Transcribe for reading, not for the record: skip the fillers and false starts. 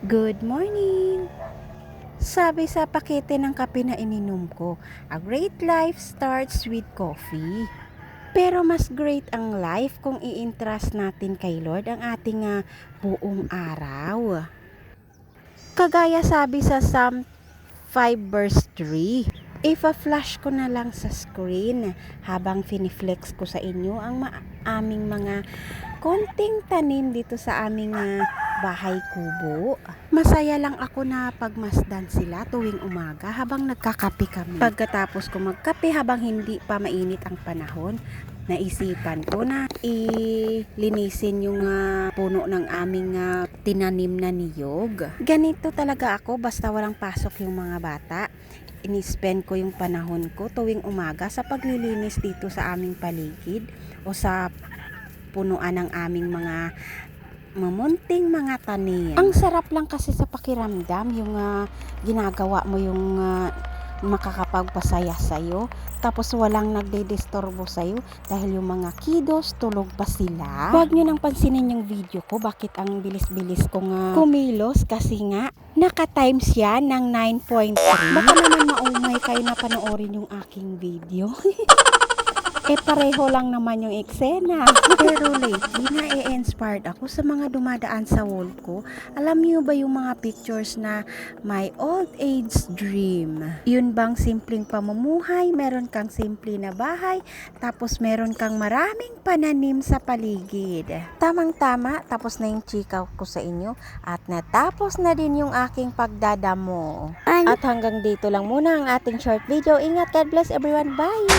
Good morning! Sabi sa pakete ng kape na ininom ko, a great life starts with coffee. Pero mas great ang life kung i-entrust natin kay Lord ang ating buong araw. Kagaya sabi sa Psalm 5 verse 3, ipa-flash ko na lang sa screen habang finiflex ko sa inyo ang aming mga konting tanim dito sa aming bahay kubo. Masaya lang ako na pagmasdan sila tuwing umaga habang nagkakape kami. Pagkatapos ko magkape habang hindi pa mainit ang panahon, naisipan ko na ilinisin yung puno ng aming tinanim na niyog. Ganito talaga ako basta walang pasok yung mga bata. Inispend ko yung panahon ko tuwing umaga sa paglilinis dito sa aming paligid o sa punuan ng aming mga mamunting mga tanim. Ang sarap lang kasi sa pakiramdam yung ginagawa mo yung makakapagpasaya sa'yo, tapos walang nagdedisturbo sa'yo dahil yung mga kiddos tulog pa sila. Huwag nyo nang pansinin yung video ko, bakit ang bilis-bilis kong kumilos, kasi nga naka-times yan ng 9.3. Baka naman maumay kayo na panoorin yung aking video. Pareho lang naman yung eksena. Pero lately, na-inspired ako sa mga dumadaan sa wall ko. Alam niyo ba yung mga pictures na my old age dream? Yun bang simpleng pamumuhay, meron kang simple na bahay, tapos meron kang maraming pananim sa paligid. Tamang-tama, tapos na yung chika ko sa inyo at natapos na din yung aking pagdadamo. At hanggang dito lang muna ang ating short video. Ingat, God bless everyone. Bye!